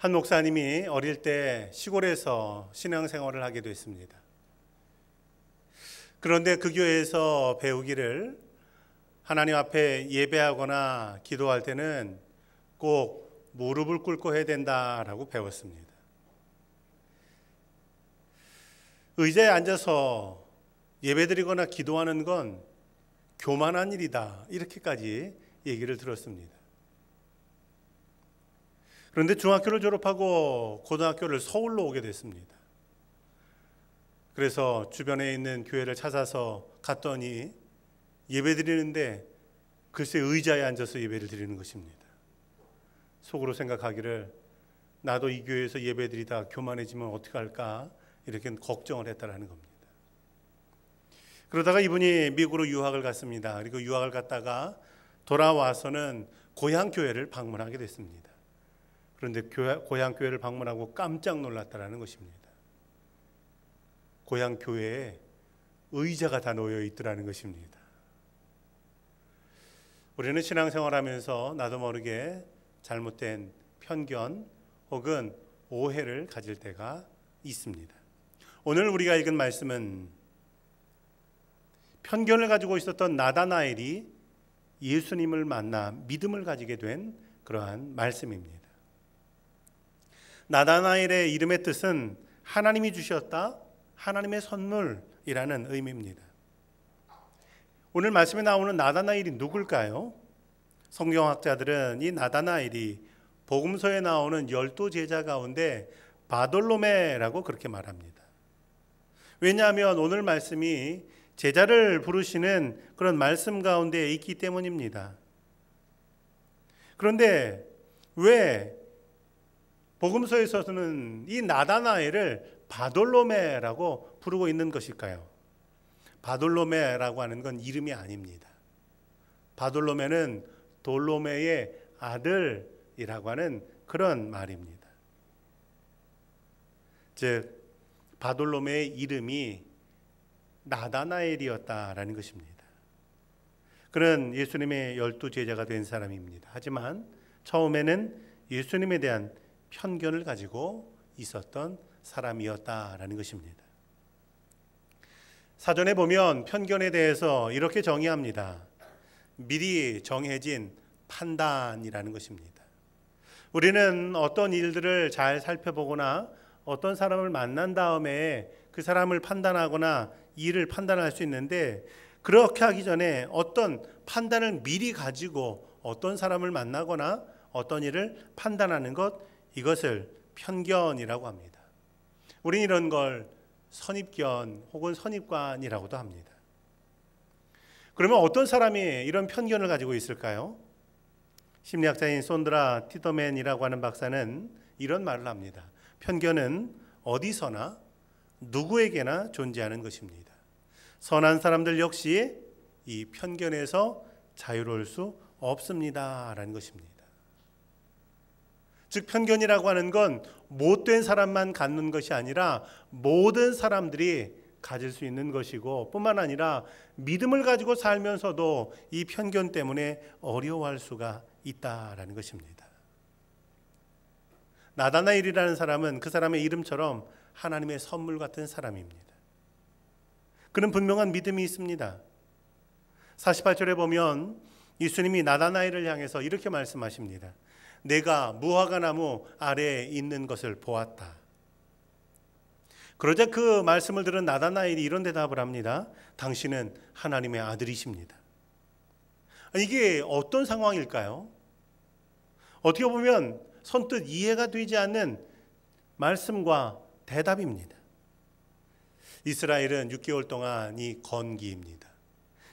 한 목사님이 어릴 때 시골에서 신앙생활을 하게 됐습니다. 그런데 그 교회에서 배우기를 하나님 앞에 예배하거나 기도할 때는 꼭 무릎을 꿇고 해야 된다라고 배웠습니다. 의자에 앉아서 예배드리거나 기도하는 건 교만한 일이다, 이렇게까지 얘기를 들었습니다. 그런데 중학교를 졸업하고 고등학교를 서울로 오게 됐습니다. 그래서 주변에 있는 교회를 찾아서 갔더니 예배드리는데 글쎄 의자에 앉아서 예배를 드리는 것입니다. 속으로 생각하기를 나도 이 교회에서 예배드리다 교만해지면 어떻게 할까, 이렇게 걱정을 했다라는 겁니다. 그러다가 이분이 미국으로 유학을 갔습니다. 그리고 유학을 갔다가 돌아와서는 고향 교회를 방문하게 됐습니다. 그런데 고향 교회를 방문하고 깜짝 놀랐다라는 것입니다. 고향 교회에 의자가 다 놓여 있더라는 것입니다. 우리는 신앙생활하면서 나도 모르게 잘못된 편견 혹은 오해를 가질 때가 있습니다. 오늘 우리가 읽은 말씀은 편견을 가지고 있었던 나다나엘이 예수님을 만나 믿음을 가지게 된 그러한 말씀입니다. 나다나엘의 이름의 뜻은 하나님이 주셨다, 하나님의 선물이라는 의미입니다. 오늘 말씀에 나오는 나다나엘이 누굴까요? 성경학자들은 이 나다나엘이 복음서에 나오는 12제자 가운데 바돌로메라고 그렇게 말합니다. 왜냐하면 오늘 말씀이 제자를 부르시는 그런 말씀 가운데 있기 때문입니다. 그런데 왜 복음서에서는 이 나다나엘을 바돌로메라고 부르고 있는 것일까요? 바돌로메라고 하는 건 이름이 아닙니다. 바돌로메는 돌로메의 아들이라고 하는 그런 말입니다. 즉 바돌로메의 이름이 나다나엘이었다라는 것입니다. 그는 예수님의 12제자가 된 사람입니다. 하지만 처음에는 예수님에 대한 편견을 가지고 있었던 사람이었다라는 것입니다. 사전에 보면 편견에 대해서 이렇게 정의합니다. 미리 정해진 판단이라는 것입니다. 우리는 어떤 일들을 잘 살펴보거나 어떤 사람을 만난 다음에 그 사람을 판단하거나 일을 판단할 수 있는데, 그렇게 하기 전에 어떤 판단을 미리 가지고 어떤 사람을 만나거나 어떤 일을 판단하는 것, 이것을 편견이라고 합니다. 우리는 이런 걸 선입견 혹은 선입관이라고도 합니다. 그러면 어떤 사람이 이런 편견을 가지고 있을까요? 심리학자인 손드라 티더맨이라고 하는 박사는 이런 말을 합니다. 편견은 어디서나 누구에게나 존재하는 것입니다. 선한 사람들 역시 이 편견에서 자유로울 수 없습니다 라는 것입니다. 즉 편견이라고 하는 건 못된 사람만 갖는 것이 아니라 모든 사람들이 가질 수 있는 것이고, 뿐만 아니라 믿음을 가지고 살면서도 이 편견 때문에 어려워할 수가 있다라는 것입니다. 나다나엘이라는 사람은 그 사람의 이름처럼 하나님의 선물 같은 사람입니다. 그는 분명한 믿음이 있습니다. 48절에 보면 예수님이 나다나엘을 향해서 이렇게 말씀하십니다. 내가 무화과나무 아래에 있는 것을 보았다. 그러자 그 말씀을 들은 나다나엘이 이런 대답을 합니다. 당신은 하나님의 아들이십니다. 이게 어떤 상황일까요? 어떻게 보면 선뜻 이해가 되지 않는 말씀과 대답입니다. 이스라엘은 6개월 동안 이 건기입니다.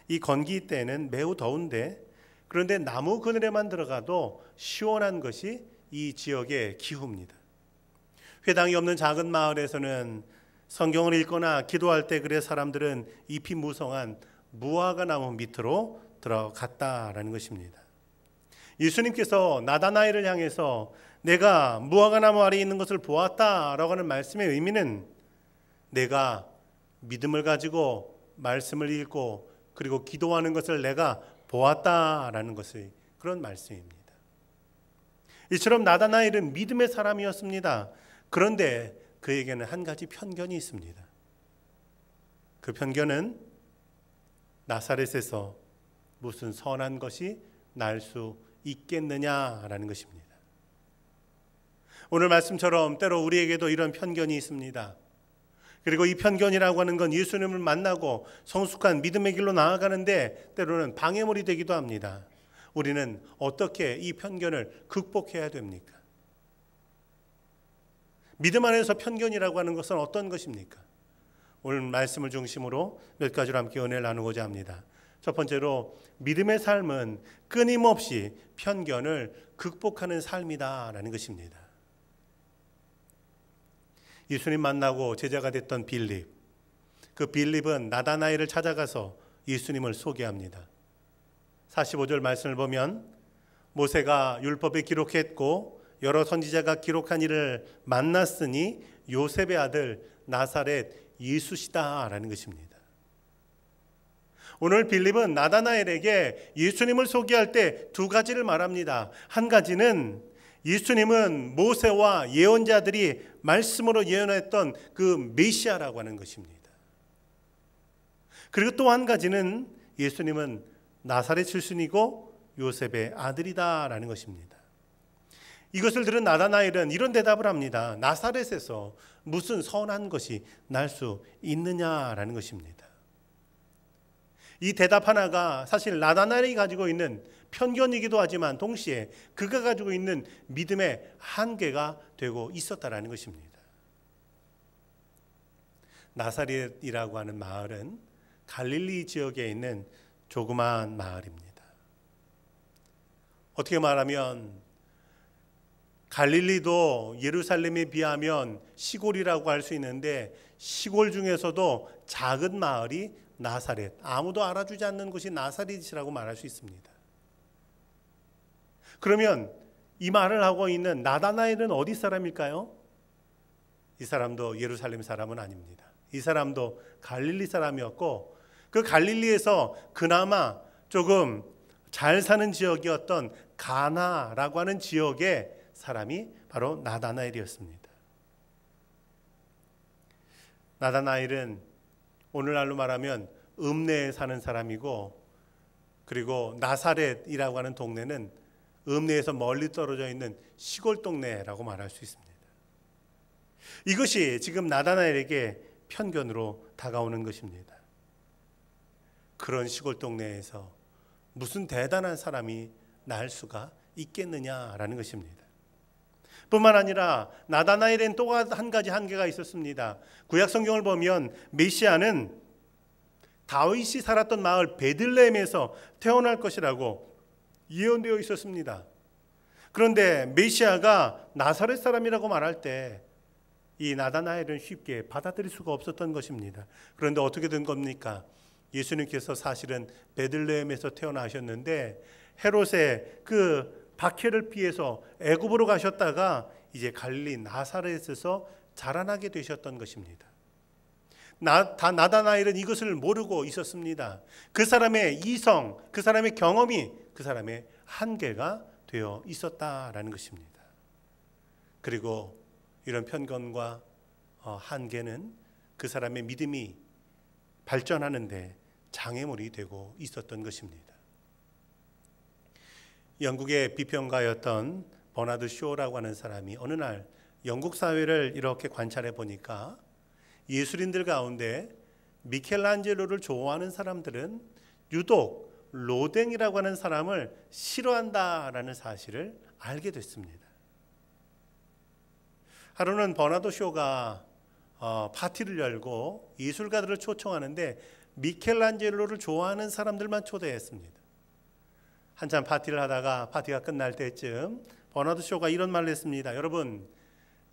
이 건기 때는 매우 더운데, 그런데 나무 그늘에만 들어가도 시원한 것이 이 지역의 기후입니다. 회당이 없는 작은 마을에서는 성경을 읽거나 기도할 때 그래 사람들은 잎이 무성한 무화과 나무 밑으로 들어갔다라는 것입니다. 예수님께서 나다나엘을 향해서 내가 무화과 나무 아래에 있는 것을 보았다라고 하는 말씀의 의미는 내가 믿음을 가지고 말씀을 읽고 그리고 기도하는 것을 내가 보았다라는 것의 그런 말씀입니다. 이처럼 나다나엘은 믿음의 사람이었습니다. 그런데 그에게는 한 가지 편견이 있습니다. 그 편견은 나사렛에서 무슨 선한 것이 날 수 있겠느냐라는 것입니다. 오늘 말씀처럼 때로 우리에게도 이런 편견이 있습니다. 그리고 이 편견이라고 하는 건 예수님을 만나고 성숙한 믿음의 길로 나아가는데 때로는 방해물이 되기도 합니다. 우리는 어떻게 이 편견을 극복해야 됩니까? 믿음 안에서 편견이라고 하는 것은 어떤 것입니까? 오늘 말씀을 중심으로 몇 가지로 함께 은혜를 나누고자 합니다. 첫 번째로 믿음의 삶은 끊임없이 편견을 극복하는 삶이다라는 것입니다. 예수님 만나고 제자가 됐던 빌립, 그 빌립은 나다나엘을 찾아가서 예수님을 소개합니다. 45절 말씀을 보면 모세가 율법에 기록했고 여러 선지자가 기록한 이를 만났으니 요셉의 아들 나사렛 예수시다라는 것입니다. 오늘 빌립은 나다나엘에게 예수님을 소개할 때 두 가지를 말합니다. 한 가지는 예수님은 모세와 예언자들이 말씀으로 예언했던 그 메시아라고 하는 것입니다. 그리고 또 한 가지는 예수님은 나사렛 출신이고 요셉의 아들이다라는 것입니다. 이것을 들은 나다나엘은 이런 대답을 합니다. 나사렛에서 무슨 선한 것이 날 수 있느냐라는 것입니다. 이 대답 하나가 사실 나다나엘이 가지고 있는 편견이기도 하지만 동시에 그가 가지고 있는 믿음의 한계가 되고 있었다라는 것입니다. 나사렛이라고 하는 마을은 갈릴리 지역에 있는 조그마한 마을입니다. 어떻게 말하면 갈릴리도 예루살렘에 비하면 시골이라고 할 수 있는데 시골 중에서도 작은 마을이 나사렛, 아무도 알아주지 않는 곳이 나사렛이라고 말할 수 있습니다. 그러면 이 말을 하고 있는 나다나엘은 어디 사람일까요? 이 사람도 예루살렘 사람은 아닙니다. 이 사람도 갈릴리 사람이었고 그 갈릴리에서 그나마 조금 잘 사는 지역이었던 가나라고 하는 지역의 사람이 바로 나다나엘이었습니다. 나다나엘은 오늘날로 말하면 읍내에 사는 사람이고 그리고 나사렛이라고 하는 동네는 읍내에서 멀리 떨어져 있는 시골 동네라고 말할 수 있습니다. 이것이 지금 나다나엘에게 편견으로 다가오는 것입니다. 그런 시골 동네에서 무슨 대단한 사람이 날 수가 있겠느냐라는 것입니다. 뿐만 아니라 나다나엘엔 또 한 가지 한계가 있었습니다. 구약 성경을 보면 메시아는 다윗이 살았던 마을 베들레헴에서 태어날 것이라고 예언되어 있었습니다. 그런데 메시아가 나사렛 사람이라고 말할 때 이 나다나엘은 쉽게 받아들일 수가 없었던 것입니다. 그런데 어떻게 된 겁니까? 예수님께서 사실은 베들레헴에서 태어나셨는데 헤롯의 그 박해를 피해서 애굽으로 가셨다가 이제 갈릴리 나사렛에서 자라나게 되셨던 것입니다. 나다나엘은 이것을 모르고 있었습니다. 그 사람의 이성, 그 사람의 경험이 그 사람의 한계가 되어 있었다라는 것입니다. 그리고 이런 편견과 한계는 그 사람의 믿음이 발전하는데 장애물이 되고 있었던 것입니다. 영국의 비평가였던 버나드 쇼라고 하는 사람이 어느 날 영국 사회를 이렇게 관찰해 보니까 예술인들 가운데 미켈란젤로를 좋아하는 사람들은 유독 로댕이라고 하는 사람을 싫어한다라는 사실을 알게 됐습니다. 하루는 버나드 쇼가 파티를 열고 예술가들을 초청하는데 미켈란젤로를 좋아하는 사람들만 초대했습니다. 한참 파티를 하다가 파티가 끝날 때쯤 버나드 쇼가 이런 말을 했습니다. 여러분,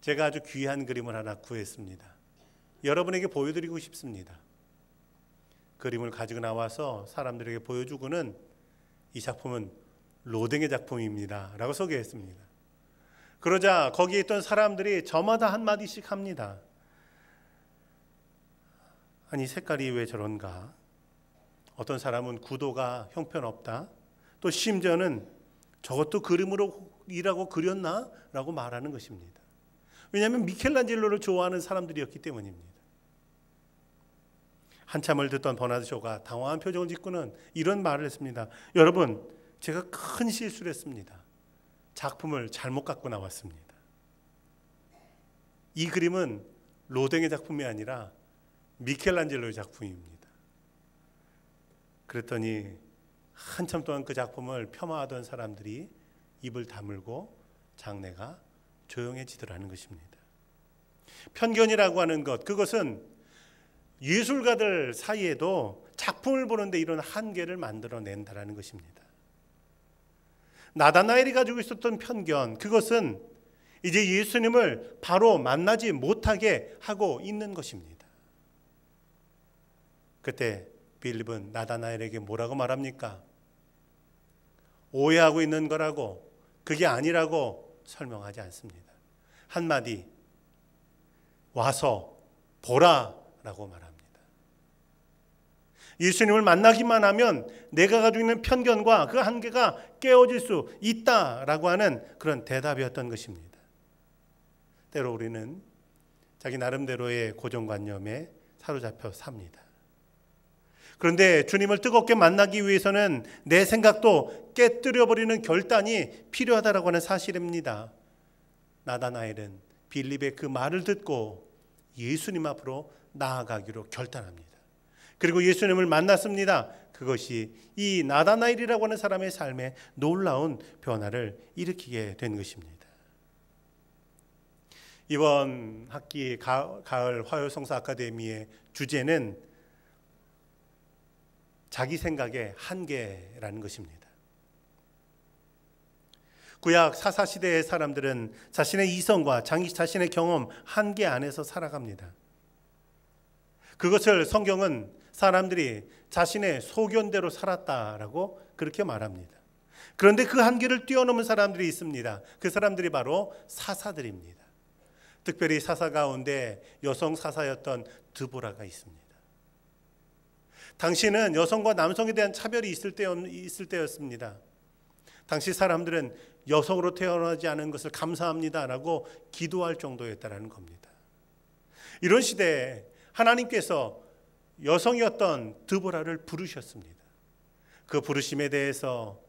제가 아주 귀한 그림을 하나 구했습니다. 여러분에게 보여드리고 싶습니다. 그림을 가지고 나와서 사람들에게 보여주고는 이 작품은 로댕의 작품입니다 라고 소개했습니다. 그러자 거기에 있던 사람들이 저마다 한마디씩 합니다. 아니, 색깔이 왜 저런가? 어떤 사람은 구도가 형편없다. 또 심지어는 저것도 그림으로 이라고 그렸나? 라고 말하는 것입니다. 왜냐하면 미켈란젤로를 좋아하는 사람들이었기 때문입니다. 한참을 듣던 버나드쇼가 당황한 표정을 짓고는 이런 말을 했습니다. 여러분, 제가 큰 실수를 했습니다. 작품을 잘못 갖고 나왔습니다. 이 그림은 로댕의 작품이 아니라 미켈란젤로의 작품입니다. 그랬더니 한참 동안 그 작품을 폄하하던 사람들이 입을 다물고 장내가 조용해지더라는 것입니다. 편견이라고 하는 것, 그것은 예술가들 사이에도 작품을 보는데 이런 한계를 만들어낸다라는 것입니다. 나다나엘이 가지고 있었던 편견, 그것은 이제 예수님을 바로 만나지 못하게 하고 있는 것입니다. 그때 빌립은 나다나엘에게 뭐라고 말합니까? 오해하고 있는 거라고, 그게 아니라고 설명하지 않습니다. 한마디, 와서 보라 라고 말합니다. 예수님을 만나기만 하면 내가 가지고 있는 편견과 그 한계가 깨어질 수 있다라고 하는 그런 대답이었던 것입니다. 때로 우리는 자기 나름대로의 고정관념에 사로잡혀 삽니다. 그런데 주님을 뜨겁게 만나기 위해서는 내 생각도 깨뜨려버리는 결단이 필요하다라고 하는 사실입니다. 나다나엘은 빌립의 그 말을 듣고 예수님 앞으로 나아가기로 결단합니다. 그리고 예수님을 만났습니다. 그것이 이 나다나엘이라고 하는 사람의 삶에 놀라운 변화를 일으키게 된 것입니다. 이번 학기 가을 화요성서 아카데미의 주제는 자기 생각의 한계라는 것입니다. 구약 사사시대의 사람들은 자신의 이성과 자신의 경험 한계 안에서 살아갑니다. 그것을 성경은 사람들이 자신의 소견대로 살았다라고 그렇게 말합니다. 그런데 그 한계를 뛰어넘은 사람들이 있습니다. 그 사람들이 바로 사사들입니다. 특별히 사사 가운데 여성 사사였던 드보라가 있습니다. 당시는 여성과 남성에 대한 차별이 있을 때였습니다. 당시 사람들은 여성으로 태어나지 않은 것을 감사합니다라고 기도할 정도였다라는 겁니다. 이런 시대에 하나님께서 여성이었던 드보라를 부르셨습니다. 그 부르심에 대해서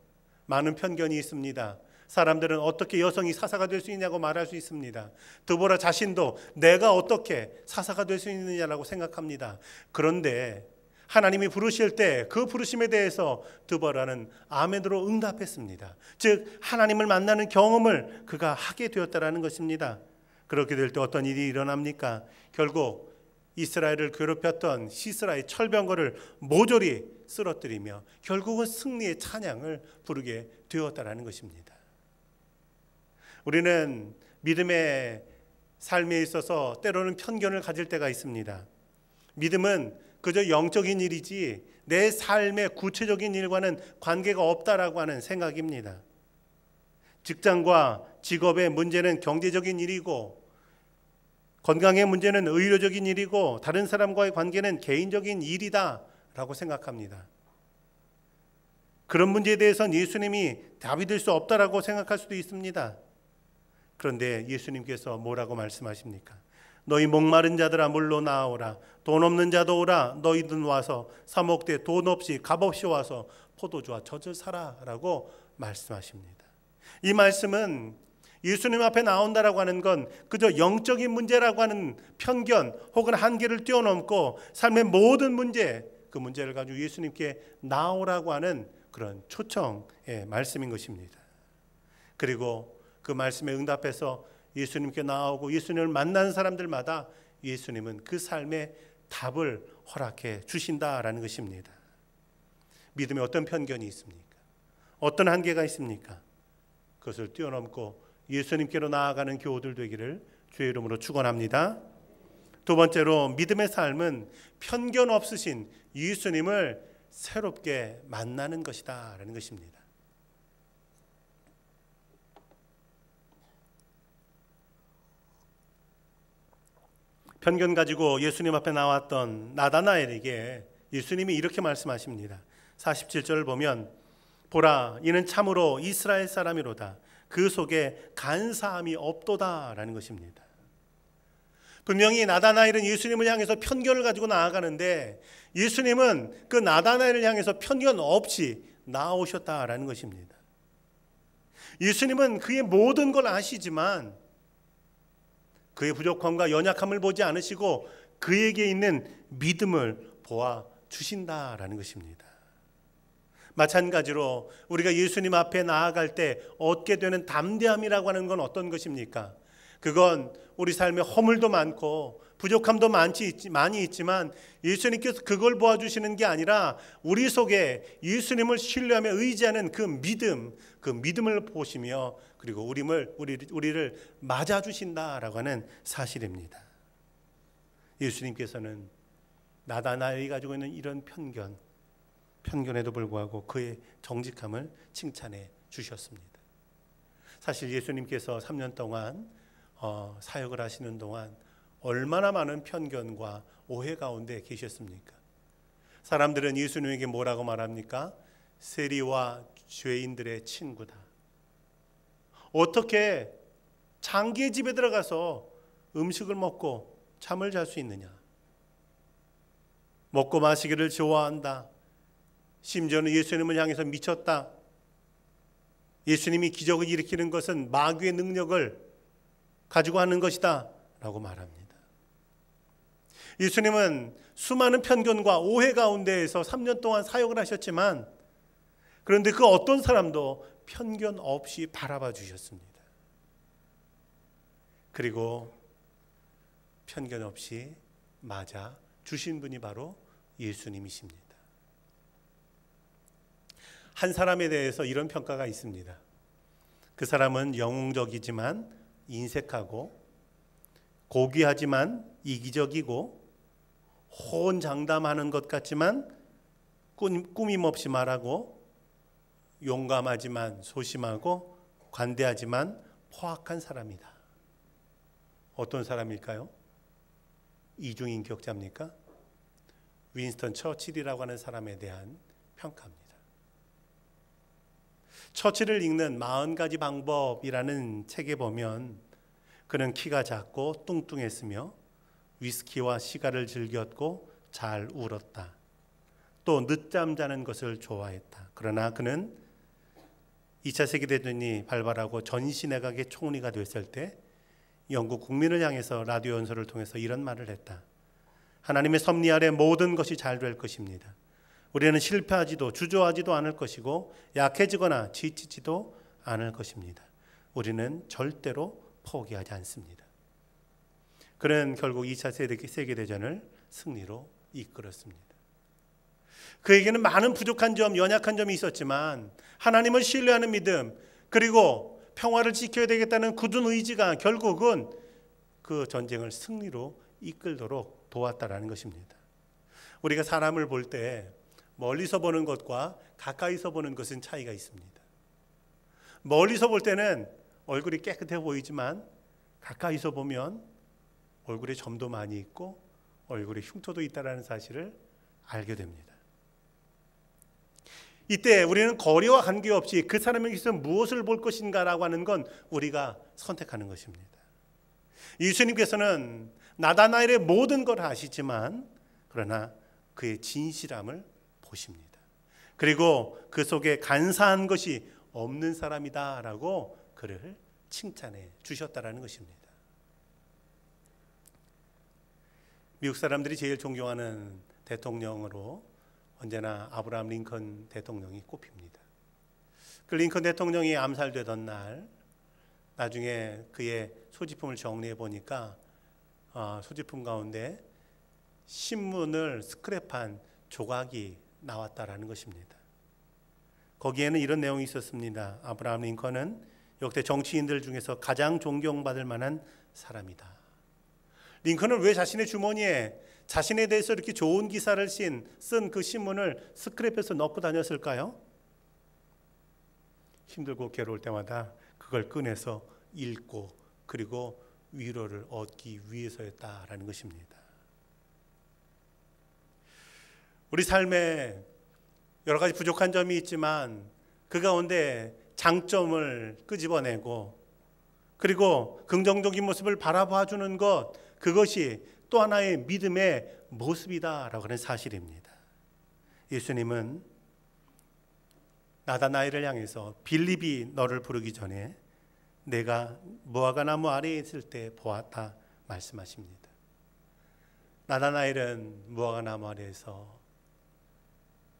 많은 편견이 있습니다. 사람들은 어떻게 여성이 사사가 될 수 있냐고 말할 수 있습니다. 드보라 자신도 내가 어떻게 사사가 될 수 있느냐라고 생각합니다. 그런데 하나님이 부르실 때 그 부르심에 대해서 드보라는 아멘으로 응답했습니다. 즉 하나님을 만나는 경험을 그가 하게 되었다라는 것입니다. 그렇게 될 때 어떤 일이 일어납니까? 결국 이스라엘을 괴롭혔던 시스라의 철병거를 모조리 쓰러뜨리며 결국은 승리의 찬양을 부르게 되었다라는 것입니다. 우리는 믿음의 삶에 있어서 때로는 편견을 가질 때가 있습니다. 믿음은 그저 영적인 일이지 내 삶의 구체적인 일과는 관계가 없다라고 하는 생각입니다. 직장과 직업의 문제는 경제적인 일이고, 건강의 문제는 의료적인 일이고, 다른 사람과의 관계는 개인적인 일이다라고 생각합니다. 그런 문제에 대해서는 예수님이 답이 될 수 없다라고 생각할 수도 있습니다. 그런데 예수님께서 뭐라고 말씀하십니까? 너희 목마른 자들아 물로 나오라. 돈 없는 자도 오라. 너희들 와서 사 먹되 돈 없이 값 없이 와서 포도주와 젖을 사라라고 말씀하십니다. 이 말씀은 예수님 앞에 나온다라고 하는 건 그저 영적인 문제라고 하는 편견 혹은 한계를 뛰어넘고 삶의 모든 문제, 그 문제를 가지고 예수님께 나오라고 하는 그런 초청의 말씀인 것입니다. 그리고 그 말씀에 응답해서 예수님께 나오고 예수님을 만나는 사람들마다 예수님은 그 삶의 답을 허락해 주신다라는 것입니다. 믿음에 어떤 편견이 있습니까? 어떤 한계가 있습니까? 그것을 뛰어넘고 예수님께로 나아가는 교우들 되기를 주의 이름으로 축원합니다. 두 번째로 믿음의 삶은 편견 없으신 예수님을 새롭게 만나는 것이다라는 것입니다. 편견 가지고 예수님 앞에 나왔던 나다나엘에게 예수님이 이렇게 말씀하십니다. 47절을 보면 보라 이는 참으로 이스라엘 사람이로다. 그 속에 간사함이 없도다라는 것입니다. 분명히 나다나엘은 예수님을 향해서 편견을 가지고 나아가는데 예수님은 그 나다나엘을 향해서 편견 없이 나아오셨다라는 것입니다. 예수님은 그의 모든 걸 아시지만 그의 부족함과 연약함을 보지 않으시고 그에게 있는 믿음을 보아 주신다라는 것입니다. 마찬가지로 우리가 예수님 앞에 나아갈 때 얻게 되는 담대함이라고 하는 건 어떤 것입니까? 그건 우리 삶에 허물도 많고 부족함도 많이 있지만 예수님께서 그걸 보아주시는 게 아니라 우리 속에 예수님을 신뢰하며 의지하는 그 믿음을 보시며 그리고 우리를 맞아주신다라고 하는 사실입니다. 예수님께서는 나다나엘이 가지고 있는 이런 편견에도 불구하고 그의 정직함을 칭찬해 주셨습니다. 사실 예수님께서 3년 동안 사역을 하시는 동안 얼마나 많은 편견과 오해 가운데 계셨습니까? 사람들은 예수님에게 뭐라고 말합니까? 세리와 죄인들의 친구다. 어떻게 장기의 집에 들어가서 음식을 먹고 잠을 잘 수 있느냐? 먹고 마시기를 좋아한다. 심지어는 예수님을 향해서 미쳤다. 예수님이 기적을 일으키는 것은 마귀의 능력을 가지고 하는 것이다 라고 말합니다. 예수님은 수많은 편견과 오해 가운데에서 3년 동안 사역을 하셨지만 그런데 그 어떤 사람도 편견 없이 바라봐 주셨습니다. 그리고 편견 없이 맞아 주신 분이 바로 예수님이십니다. 한 사람에 대해서 이런 평가가 있습니다. 그 사람은 영웅적이지만 인색하고 고귀하지만 이기적이고 호언장담하는 것 같지만 꾸밈없이 말하고 용감하지만 소심하고 관대하지만 포악한 사람이다. 어떤 사람일까요? 이중인격자입니까? 윈스턴 처칠이라고 하는 사람에 대한 평가입니다. 처칠을 읽는 40가지 방법이라는 책에 보면 그는 키가 작고 뚱뚱했으며 위스키와 시가를 즐겼고 잘 울었다. 또 늦잠 자는 것을 좋아했다. 그러나 그는 2차 세계대전이 발발하고 전시내각의 총리가 됐을 때 영국 국민을 향해서 라디오 연설을 통해서 이런 말을 했다. 하나님의 섭리 아래 모든 것이 잘 될 것입니다. 우리는 실패하지도 주저하지도 않을 것이고 약해지거나 지치지도 않을 것입니다. 우리는 절대로 포기하지 않습니다. 그는 결국 2차 세계대전을 승리로 이끌었습니다. 그에게는 많은 부족한 점, 연약한 점이 있었지만 하나님을 신뢰하는 믿음 그리고 평화를 지켜야 되겠다는 굳은 의지가 결국은 그 전쟁을 승리로 이끌도록 도왔다라는 것입니다. 우리가 사람을 볼 때 멀리서 보는 것과 가까이서 보는 것은 차이가 있습니다. 멀리서 볼 때는 얼굴이 깨끗해 보이지만 가까이서 보면 얼굴에 점도 많이 있고 얼굴에 흉터도 있다는 사실을 알게 됩니다. 이때 우리는 거리와 관계없이 그 사람에게서 무엇을 볼 것인가라고 하는 건 우리가 선택하는 것입니다. 예수님께서는 나다나엘의 모든 걸 아시지만 그러나 그의 진실함을 보십니다. 그리고 그 속에 간사한 것이 없는 사람이다라고 그를 칭찬해 주셨다라는 것입니다. 미국 사람들이 제일 존경하는 대통령으로 언제나 아브라함 링컨 대통령이 꼽힙니다. 그 링컨 대통령이 암살되던 날 나중에 그의 소지품을 정리해 보니까 소지품 가운데 신문을 스크랩한 조각이 나왔다라는 것입니다. 거기에는 이런 내용이 있었습니다. 아브라함 링컨은 역대 정치인들 중에서 가장 존경받을 만한 사람이다. 링컨은 왜 자신의 주머니에 자신에 대해서 이렇게 좋은 기사를 쓴 그 신문을 스크랩해서 넣고 다녔을까요? 힘들고 괴로울 때마다 그걸 꺼내서 읽고 그리고 위로를 얻기 위해서였다라는 것입니다. 우리 삶에 여러 가지 부족한 점이 있지만 그 가운데 장점을 끄집어내고 그리고 긍정적인 모습을 바라봐주는 것, 그것이 또 하나의 믿음의 모습이다라고 하는 사실입니다. 예수님은 나다나엘을 향해서 빌립이 너를 부르기 전에 내가 무화과 나무 아래에 있을 때 보았다 말씀하십니다. 나다나엘은 무화과 나무 아래에서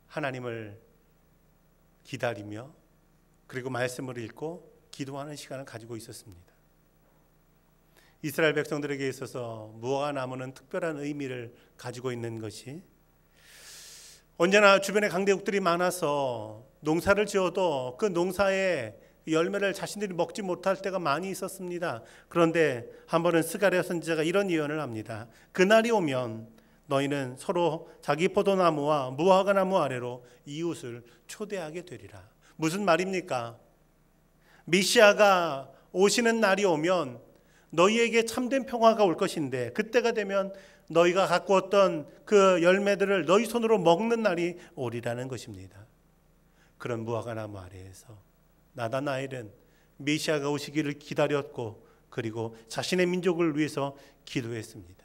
하나님을 기다리며 그리고 말씀을 읽고 기도하는 시간을 가지고 있었습니다. 이스라엘 백성들에게 있어서 무화과 나무는 특별한 의미를 가지고 있는 것이, 언제나 주변에 강대국들이 많아서 농사를 지어도 그 농사의 열매를 자신들이 먹지 못할 때가 많이 있었습니다. 그런데 한 번은 스가랴 선지자가 이런 예언을 합니다. 그날이 오면 너희는 서로 자기 포도나무와 무화과 나무 아래로 이웃을 초대하게 되리라. 무슨 말입니까? 메시아가 오시는 날이 오면 너희에게 참된 평화가 올 것인데, 그때가 되면 너희가 갖고 왔던 그 열매들을 너희 손으로 먹는 날이 오리라는 것입니다. 그런 무화과 나무 아래에서 나다나엘은 메시아가 오시기를 기다렸고 그리고 자신의 민족을 위해서 기도했습니다.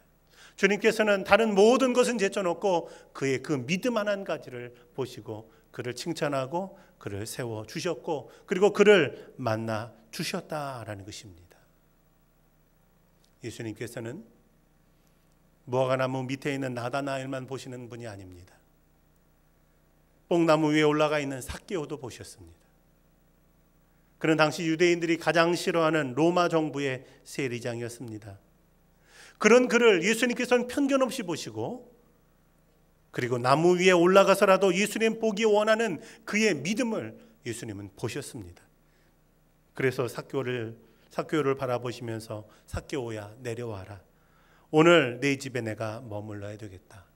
주님께서는 다른 모든 것은 제쳐놓고 그의 그 믿음 한 가지를 보시고 그를 칭찬하고 그를 세워주셨고 그리고 그를 만나 주셨다라는 것입니다. 예수님께서는 무화과나무 밑에 있는 나다나엘만 보시는 분이 아닙니다. 뽕나무 위에 올라가 있는 삭개오도 보셨습니다. 그는 당시 유대인들이 가장 싫어하는 로마 정부의 세리장이었습니다. 그런 그를 예수님께서는 편견 없이 보시고 그리고 나무 위에 올라가서라도 예수님 보기 원하는 그의 믿음을 예수님은 보셨습니다. 그래서 삭개오를 바라보시면서 삭개오야 내려와라. 오늘 내 집에 내가 머물러야 되겠다.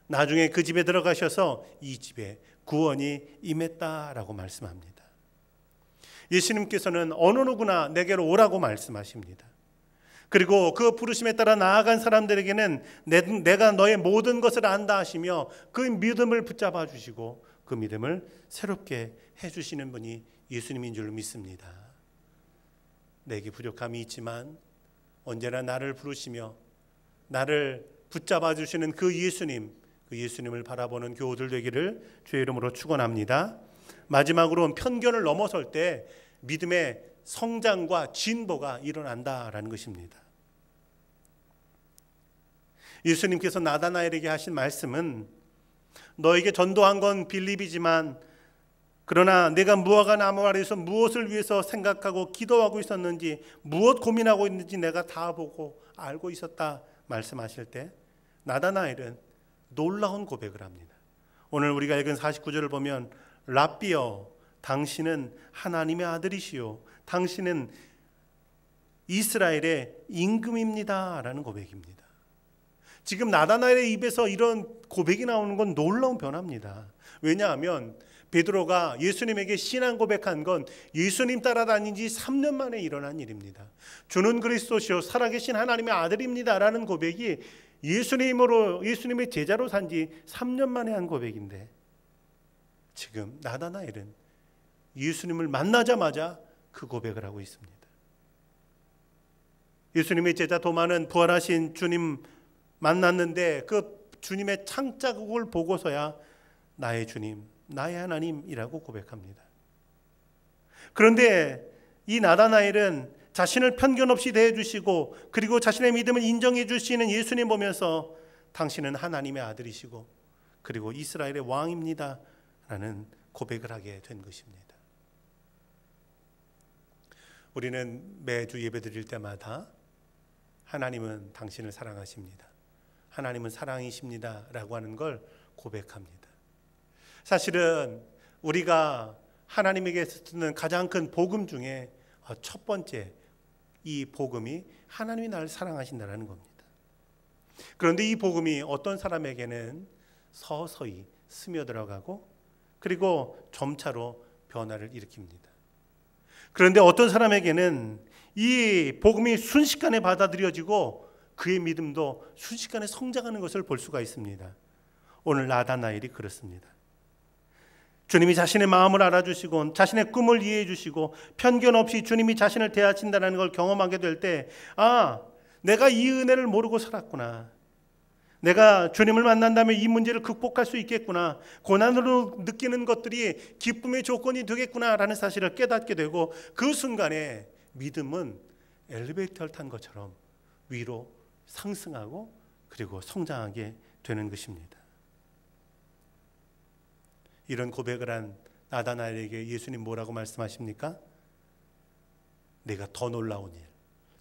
나중에 그 집에 들어가셔서 이 집에 구원이 임했다라고 말씀합니다. 예수님께서는 어느 누구나 내게로 오라고 말씀하십니다. 그리고 그 부르심에 따라 나아간 사람들에게는 내가 너의 모든 것을 안다 하시며 그 믿음을 붙잡아 주시고 그 믿음을 새롭게 해주시는 분이 예수님인 줄 믿습니다. 내게 부족함이 있지만 언제나 나를 부르시며 나를 붙잡아 주시는 그 예수님을 바라보는 교우들 되기를 주의 이름으로 축원합니다. 마지막으로 편견을 넘어설 때 믿음의 성장과 진보가 일어난다라는 것입니다. 예수님께서 나다나엘에게 하신 말씀은 너에게 전도한 건 빌립이지만 그러나 내가 무화과 나무 아래에서 무엇을 위해서 생각하고 기도하고 있었는지 무엇 고민하고 있는지 내가 다 보고 알고 있었다 말씀하실 때 나다나엘은 놀라운 고백을 합니다. 오늘 우리가 읽은 49절을 보면 랍비여 당신은 하나님의 아들이시요 당신은 이스라엘의 임금입니다 라는 고백입니다. 지금 나다나엘의 입에서 이런 고백이 나오는 건 놀라운 변화입니다. 왜냐하면 베드로가 예수님에게 신앙 고백한 건 예수님 따라다닌 지 3년 만에 일어난 일입니다. 주는 그리스도시요 살아계신 하나님의 아들입니다 라는 고백이 예수님의 제자로 산 지 3년 만에 한 고백인데, 지금 나다나엘은 예수님을 만나자마자 그 고백을 하고 있습니다. 예수님의 제자 도마는 부활하신 주님 만났는데 그 주님의 창자국을 보고서야 나의 주님, 나의 하나님이라고 고백합니다. 그런데 이 나다나엘은 자신을 편견 없이 대해주시고 그리고 자신의 믿음을 인정해 주시는 예수님 보면서 당신은 하나님의 아들이시고 그리고 이스라엘의 왕입니다 라는 고백을 하게 된 것입니다. 우리는 매주 예배 드릴 때마다 하나님은 당신을 사랑하십니다, 하나님은 사랑이십니다 라고 하는 걸 고백합니다. 사실은 우리가 하나님에게서 듣는 가장 큰 복음 중에 첫 번째 이 복음이 하나님이 나를 사랑하신다는 겁니다. 그런데 이 복음이 어떤 사람에게는 서서히 스며들어가고 그리고 점차로 변화를 일으킵니다. 그런데 어떤 사람에게는 이 복음이 순식간에 받아들여지고 그의 믿음도 순식간에 성장하는 것을 볼 수가 있습니다. 오늘 나다나엘이 그렇습니다. 주님이 자신의 마음을 알아주시고 자신의 꿈을 이해해 주시고 편견 없이 주님이 자신을 대하신다는 걸 경험하게 될 때, 아, 내가 이 은혜를 모르고 살았구나. 내가 주님을 만난다면 이 문제를 극복할 수 있겠구나. 고난으로 느끼는 것들이 기쁨의 조건이 되겠구나라는 사실을 깨닫게 되고, 그 순간에 믿음은 엘리베이터를 탄 것처럼 위로 상승하고 그리고 성장하게 되는 것입니다. 이런 고백을 한 나다나엘에게 예수님 뭐라고 말씀하십니까? 내가 더 놀라운 일,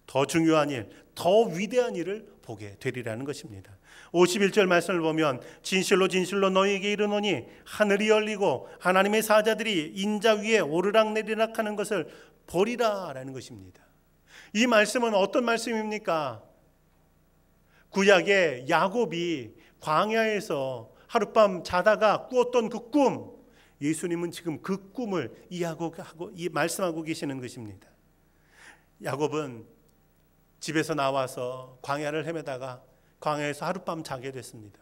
더 중요한 일, 더 위대한 일을 보게 되리라는 것입니다. 51절 말씀을 보면 진실로 진실로 너희에게 이르노니 하늘이 열리고 하나님의 사자들이 인자 위에 오르락내리락 하는 것을 보리라 라는 것입니다. 이 말씀은 어떤 말씀입니까? 구약의 야곱이 광야에서 하룻밤 자다가 꾸었던 그 꿈, 예수님은 지금 그 꿈을 말씀하고 계시는 것입니다. 야곱은 집에서 나와서 광야를 헤매다가 광야에서 하룻밤 자게 됐습니다.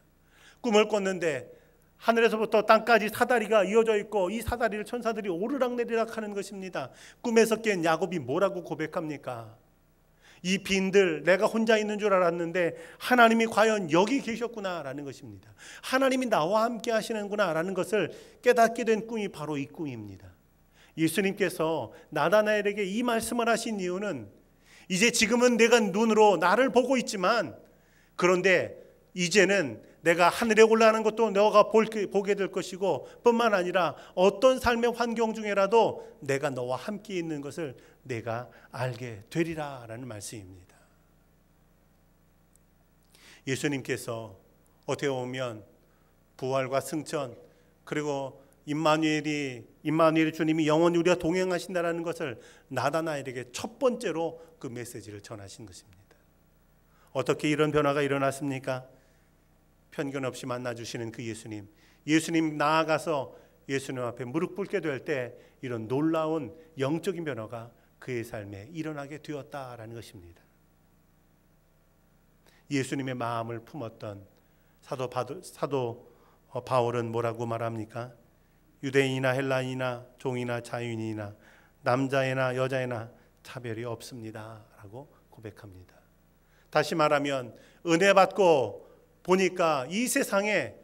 꿈을 꿨는데 하늘에서부터 땅까지 사다리가 이어져 있고 이 사다리를 천사들이 오르락내리락 하는 것입니다. 꿈에서 깬 야곱이 뭐라고 고백합니까? 이 빈들, 내가 혼자 있는 줄 알았는데 하나님이 과연 여기 계셨구나라는 것입니다. 하나님이 나와 함께 하시는구나 라는 것을 깨닫게 된 꿈이 바로 이 꿈입니다. 예수님께서 나다나엘에게 이 말씀을 하신 이유는, 이제 지금은 내가 눈으로 나를 보고 있지만, 그런데 이제는 내가 하늘에 올라가는 것도 너가 보게 될 것이고, 뿐만 아니라 어떤 삶의 환경 중에라도 내가 너와 함께 있는 것을 내가 알게 되리라 라는 말씀입니다. 예수님께서 어떻게 보면 부활과 승천, 그리고 임마누엘이 주님이 영원히 우리와 동행하신다라는 것을 나다나엘에게 첫 번째로 그 메시지를 전하신 것입니다. 어떻게 이런 변화가 일어났습니까? 편견 없이 만나주시는 그 예수님 나아가서 예수님 앞에 무릎 꿇게 될 때 이런 놀라운 영적인 변화가 그의 삶에 일어나게 되었다라는 것입니다. 예수님의 마음을 품었던 사도 바울은 뭐라고 말합니까? 유대인이나 헬라인이나 종이나 자유인이나 남자애나 여자애나 차별이 없습니다 라고 고백합니다. 다시 말하면 은혜 받고 보니까 이 세상에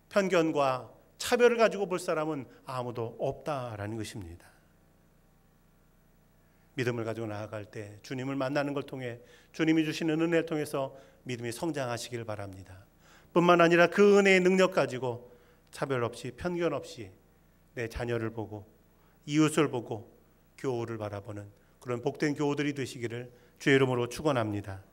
편견과 차별을 가지고 볼 사람은 아무도 없다라는 것입니다. 믿음을 가지고 나아갈 때 주님을 만나는 걸 통해 주님이 주시는 은혜를 통해서 믿음이 성장하시길 바랍니다. 뿐만 아니라 그 은혜의 능력 가지고 차별 없이 편견 없이 내 자녀를 보고 이웃을 보고 교우를 바라보는 그런 복된 교우들이 되시기를 주의 이름으로 축원합니다.